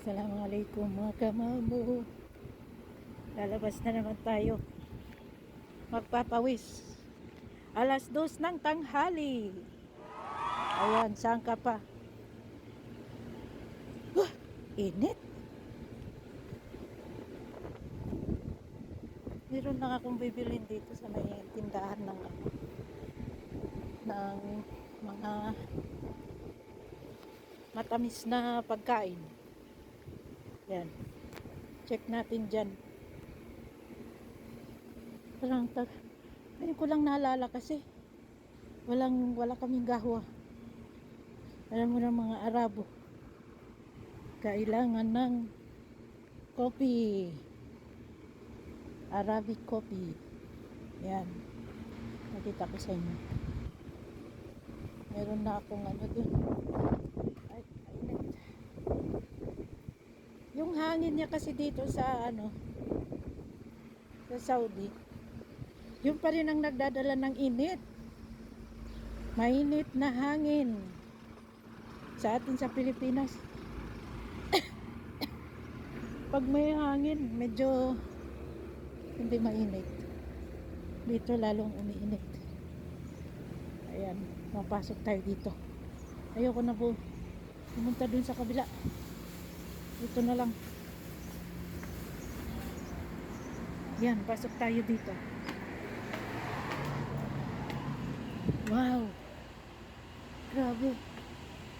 Assalamualaikum mga kamamo. Lalabas na naman tayo. Magpapawis. Alas 2 ng tanghali. Ayan, saan ka pa? Init. Meron lang akong bibilin dito sa may tindahan ng mga matamis na pagkain. Yan. Check natin dyan. Parang ngayon ko lang naalala kasi wala kaming gahwa. Alam mo na mga Arabo, kailangan ng coffee, Arabic coffee. Yan, nakita ko sa inyo. Meron na akong ano dun. Ay, init. Yung hangin niya kasi dito sa sa Saudi, yung pa rin ang nagdadala ng init. Mainit na hangin. Sa atin sa Pilipinas, pag may hangin, medyo hindi mainit. Dito lalong umiinit. Ayan, mapasok tayo dito. Ayoko na po pumunta dun sa kabila. Dito na lang. Yan, pasok tayo dito. Wow! Grabe.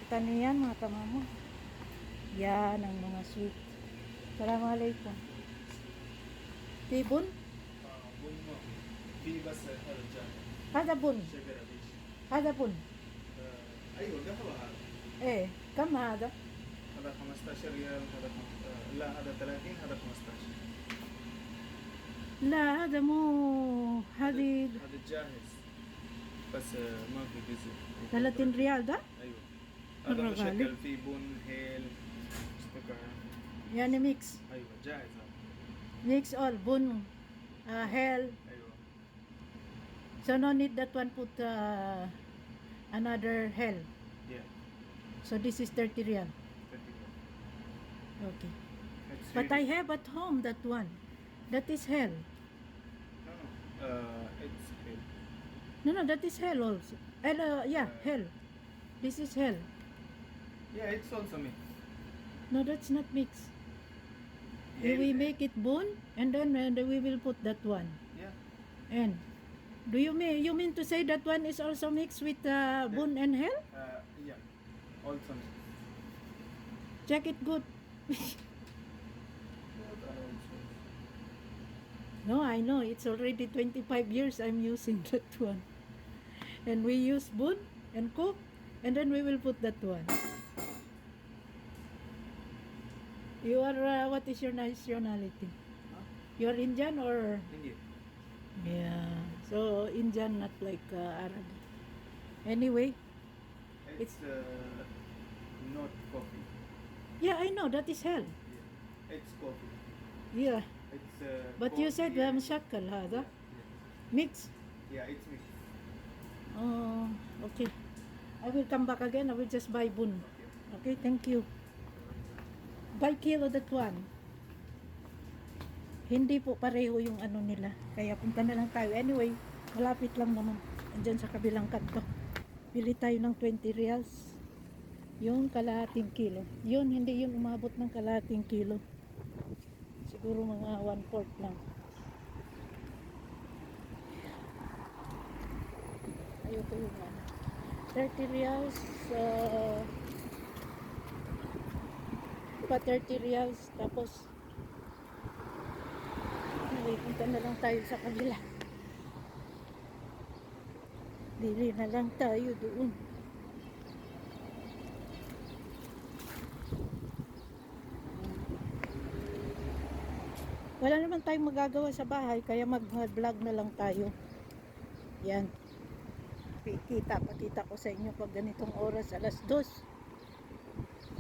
Kita niyan mga kamamo. Yan ang mga sweet. Assalamualaikum. Tibun? بن في بس هذا الجانب Hada bun. شجرة ليش Hada bun. ايوه قهوة هذا Eh, kam hada? هذا 15 ريال هذا لا هذا 30 هذا 15 لا هذا مو هذه هذا الجاهز بس ما في بزي 30 ريال ده ايوه مرة هذا غالي. مشكل فيه بن هيل استكع يعني ميكس ايوه جاهز هذا mix all bun hell, ايوه so no need that one put another hell, yeah so this is 30 real. 30 ريال. Okay, It's but I really- have at home that one, that is hell. no no it's hell No, that is hell also. Yeah, hell, this is hell. yeah it's also me No, that's not mix. Hell, We make it bun and then we will put that one. yeah And do you mean to say that one is also mixed with bun and hell? yeah also me Check it good. what are also No, I know. It's already 25 years I'm using that one. And we use bun and cook, and then we will put that one. You are, what is your nationality? Huh? You are Indian or? India Yeah. So, Indian, not like Arab. Anyway, It's not coffee. yeah, I know. That is hell. Yeah. It's coffee. Yeah. It's But you said mshakal, hada? Mix? Yeah, it's mixed. Oh, okay. I will come back again. I will just buy bun. Okay. Okay, thank you. Buy kilo that one. Hindi po pareho yung ano nila. Kaya punta na lang tayo. Anyway, malapit lang naman. Andyan sa kabilang kanto. Bili tayo ng 20 reals. Yung kalahating kilo. Yun, hindi yun umabot ng kalahating kilo. Siguro mga 1/4 lang. Ayoko yung 30 reals. Pa 30 reals. Tapos, punta na lang tayo sa kabila. Bili na lang tayo doon. Wala naman tayong magagawa sa bahay, kaya mag-vlog na lang tayo. Yan. Pakita ko sa inyo pag ganitong oras, alas 2.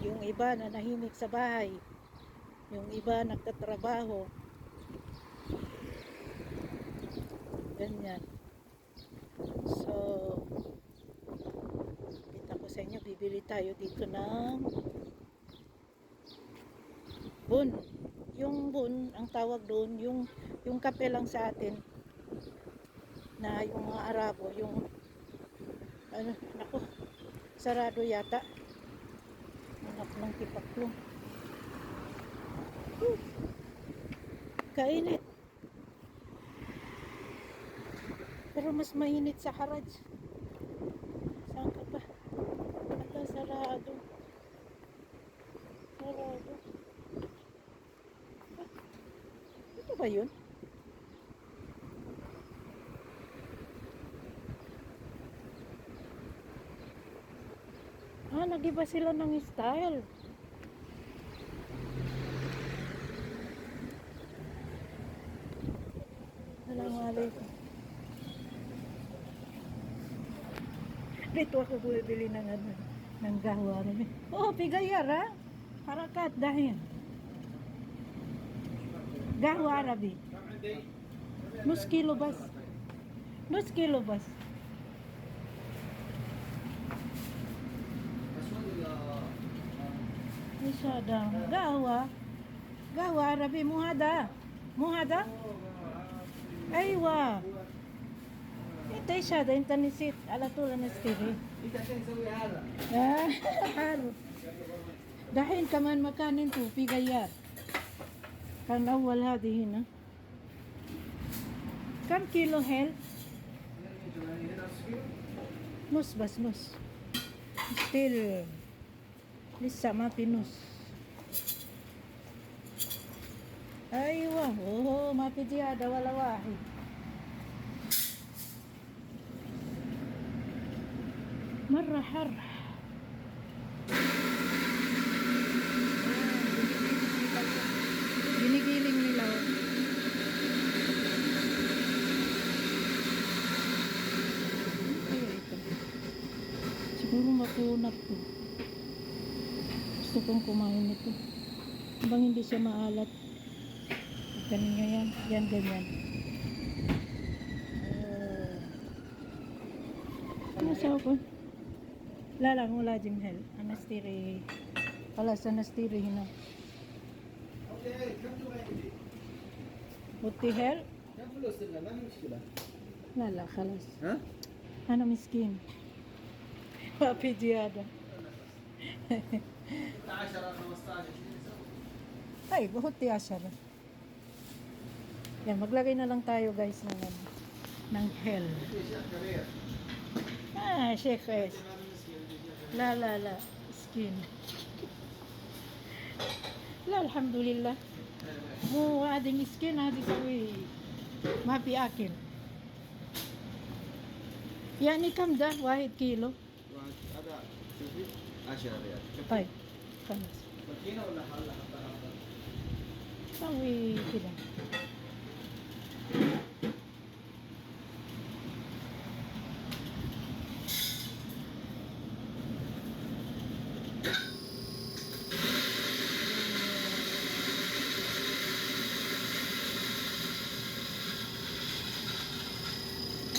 Yung iba na nahimik sa bahay. Yung iba nagtatrabaho. Ganyan. So, kita ko sa inyo, bibili tayo dito ng Bun. Yung bun, ang tawag doon, yung kape lang sa atin na yung mga Arabo, yung ano, naku, sarado yata. Anak ng tipak ko. Kainit. Pero mas mainit sa Haraj. Saan ka pa? Ata, sarado. Sarado. Ito ba yun? Ah, nag-iba sila ng style. Assalamualaikum. Dito ako bumibili ng ano, ng gawa namin. Oh, pigayar ha? Harakat dahil. Gawa Arabi. Nus kilo bas. Nus kilo bas. Isada. Gawa. Gawa Arabi muhada. Muhada? Aywa. Ito siya, da intanisit. Ala tula na stiri. Ah, haro. Dahil kaman makanin to, pigayar. Kan awal hadihin na. Kam kilo hel? Nus bas nus. Still. Lisa mapinus. Aywa. Oh, mapidiyada wala wahid. Marra har. Ginigiling nila. Kaya ito. Siguro makunat to. Gusto kong kumain ito. Habang hindi siya maalat. Ganyan yan. Yan ganyan. Ano sa ako? Lalang wala jimhel. Anastiri. Pala sa anastiri hina. Butihel? كم فلوس لنا ما في مشكلة. لا لا خلاص. ها؟ أنا مسكين. ما في زيادة. 10 15 20 Ay, buhuti asyara. Yan, maglagay na lang tayo guys ng, ano, ng hell. كبير. Ah, Sheikh es. La la la. Skin. La, alhamdulillah. مو هذه مسكين هذه تسوي ما في أكل يعني كم ده 1 كيلو هذا شوفي 10 ريال. طيب خلاص ماكينة ولا حلة حتى سوي كده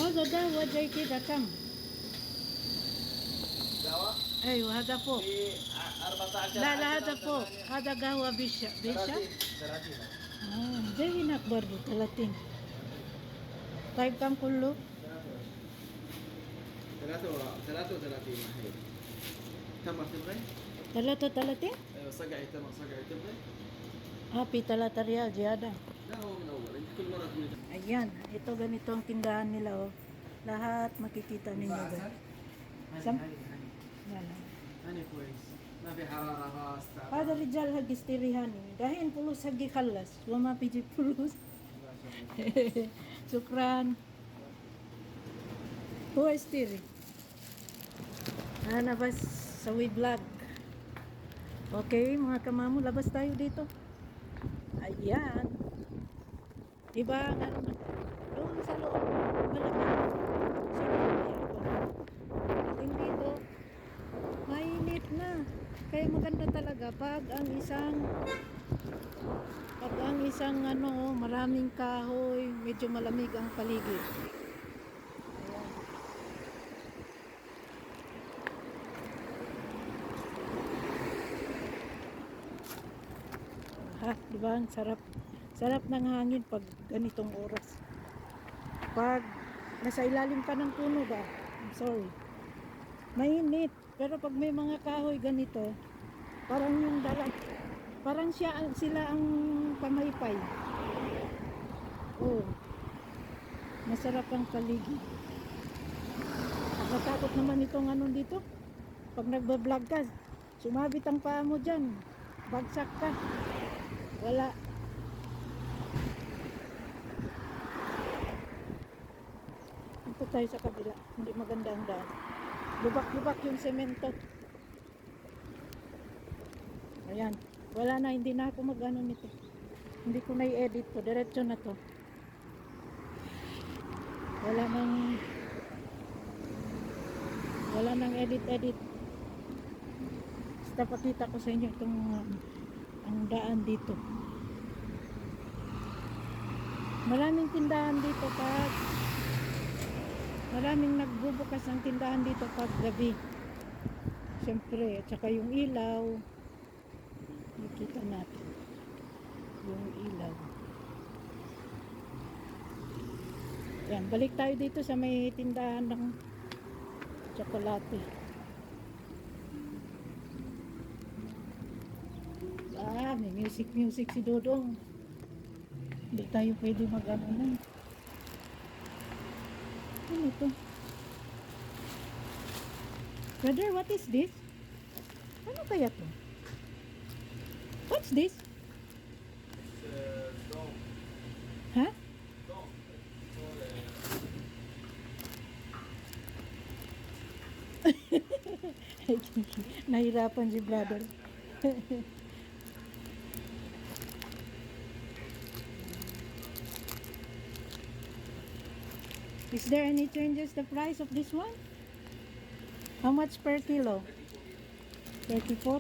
هذا دواء زي كده كم دواء ايوه هذا فوق في 14 لا لا هذا فوق هذا قهوة بيشا 30 زي هناك برضو 30 طيب كم كله 33 هي تمر تبغي؟ 33 ايوه صقعي تمر صقعي تبغي؟ في 3 ريال زيادة لا هو من اول انت كل مره تقولي ayan ito ganito ang tindahan nila oh. Lahat makikita ninyo ba سم wala هاني كويس ما في حراره راس تعب هذا الرجال حق استريهاني دحين فلوس حقي خلص وما بيجي فلوس شكرا هو استري أنا بس سوي vlog okay mga kamamu labas tayo dito ayan diba ano doon sa loob malamang sa loob ating dito mainit na kaya maganda talaga pag ang isang ano maraming kahoy medyo malamig ang paligid. Ayan. Ha, di ba? Ang sarap. Sarap ng hangin pag ganitong oras. Pag nasa ilalim ka ng puno ba? I'm sorry. Mainit. Pero pag may mga kahoy ganito, parang yung dalag, parang sila ang pamaypay. Oh, masarap ang paligid. Nakatakot naman itong ano dito. Pag nagbablog ka, sumabit ang paa mo dyan. Bagsak ka. Wala. Ito tayo sa kabila. Hindi maganda ang daan. Lubak-lubak yung semento. Ayan. Wala na. Hindi na ako mag-ano nito. Hindi ko na i-edit to. Diretso na to. Wala nang edit-edit. Basta pakita ko sa inyo itong ang daan dito. Maraming tindahan dito pag maraming nagbubukas ng tindahan dito pag gabi. Siyempre, at saka yung ilaw. Nakita natin. Yung ilaw. Yan, balik tayo dito sa may tindahan ng tsokolate. May music si Dodong. Hindi tayo pwede mag-ano na. Ano ito? Brother, what is this? Ano kaya to? What's this? Dog. Ha? Dog. Nahirapan si brother. Is there any changes the price of this one? How much per kilo? 34?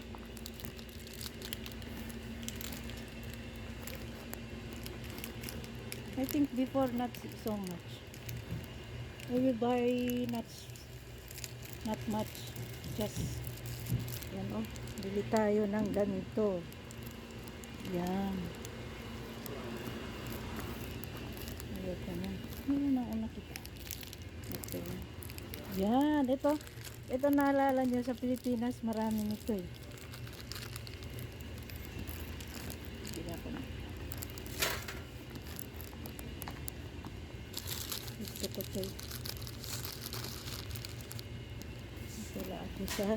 I think before not so much. We will buy not much. Just yan oh, bili tayo ng ganito. Yan. Ayan ka na. Ano na una kita? Okay. Yan, ito. Ito naalala nyo sa Pilipinas, marami nito eh. Bila ko na. Gusto ko ito. Wala ako sa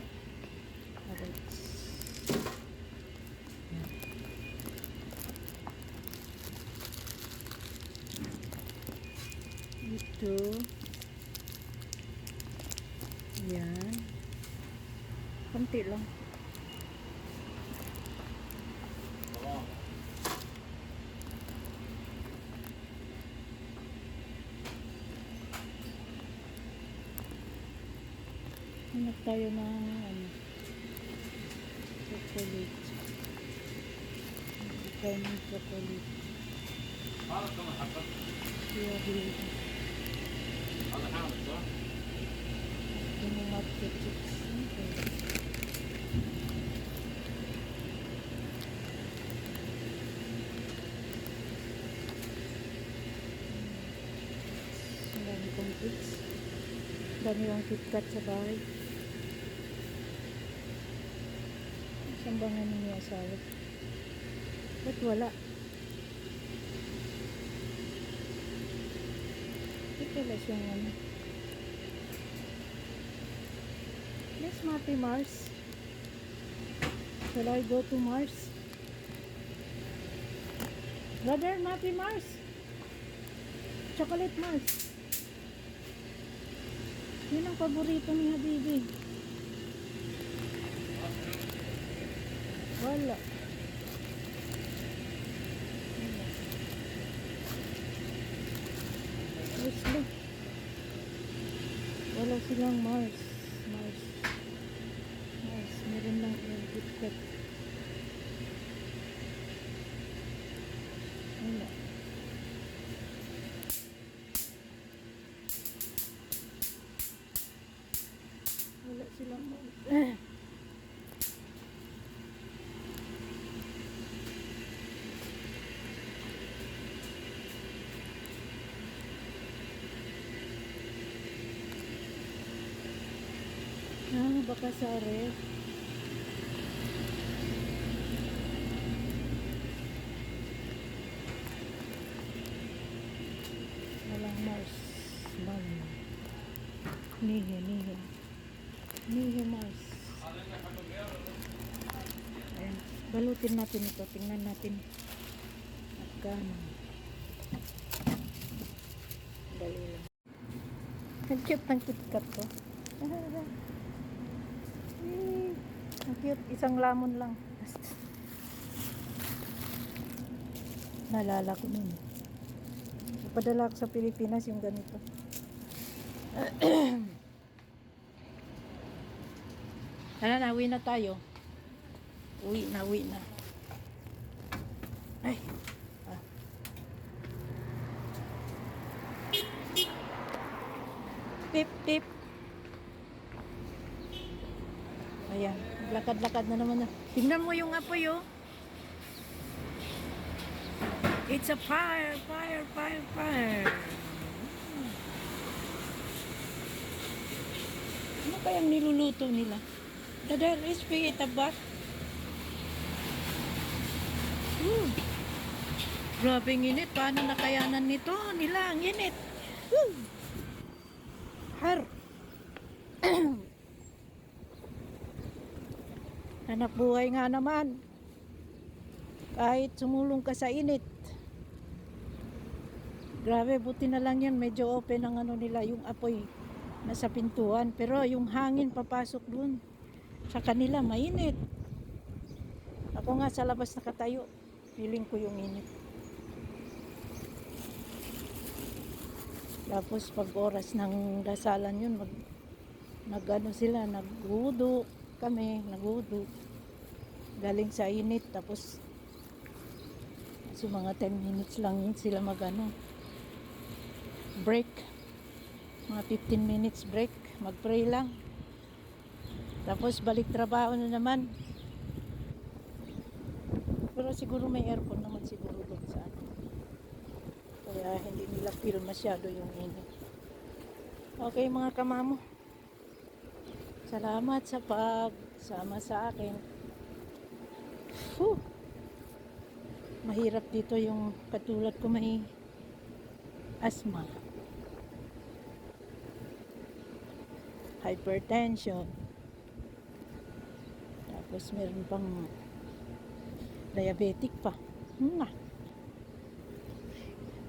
arroz. Ito. Yan. Kunti lang. Hanap tayo ng ano, chocolate. Hindi tayo ng chocolate. هذا كم حبة؟ Kaya bilhin. هذا حامض صح؟ Yung market chips. Okay. Marami kong chips. Dami yung KitKat sa bahay. Isang ba nga ninyo asawa? Ba't wala? Ito lang siyang ano. Yes, Mati Mars. Shall I go to Mars? Brother, Mati Mars. Chocolate Mars. Yun ang paborito ni Habibi. Wala. Mostly. Wala silang Mars. Mars. Meron lang yung KitKat. Wala. Wala silang Mars. baka sa ref. Walang Mars. Man. Nihe. Nihe Mars. Ayan. Balutin natin ito. Tingnan natin. Magkano. Dali lang. Ang cute ng KitKat ko. Ang cute. Isang lamon lang. Naalala ko nun. Napadala ko sa Pilipinas yung ganito. Tara na, uwi na tayo. Uwi na. Ay. Ah. Tip. Ayan, lakad-lakad na naman na. Tingnan mo yung apoy, oh. It's a fire. Ano kayang niluluto nila? Dadar, spaghetti ba? Grabe ang init. Paano nakayanan nito? Nila ang init. Har. Hanap buhay nga naman. Kahit sumulong ka sa init. Grabe, buti na lang yan. Medyo open ang ano nila, yung apoy nasa pintuan. Pero yung hangin papasok dun. Sa kanila, mainit. Ako nga sa labas nakatayo. Feeling ko yung init. Tapos pag oras ng dasalan yun, nag-ano sila, naghudo kami, naghudo. Galing sa init, tapos so mga 10 minutes lang yun sila magano break, mga 15 minutes break, mag-pray lang, tapos balik trabaho na naman. Pero siguro may aircon naman siguro doon sa ano, kaya hindi nila feel masyado yung init. Okay mga kamamo, salamat sa pagsama sa akin. Mahirap dito yung katulad ko, may asthma, hypertension, tapos meron pang diabetic pa.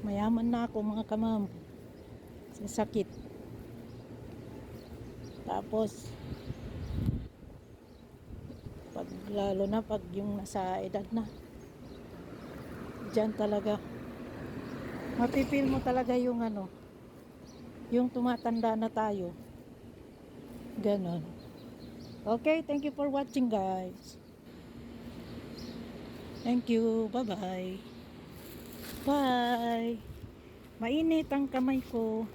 Mayaman na ako mga kamamo sa sakit. Tapos pag lalo na pag yung nasa edad na, dyan talaga mapipil mo talaga yung ano, yung tumatanda na tayo, ganon. Okay, thank you for watching guys. Thank you, bye. Mainit ang kamay ko.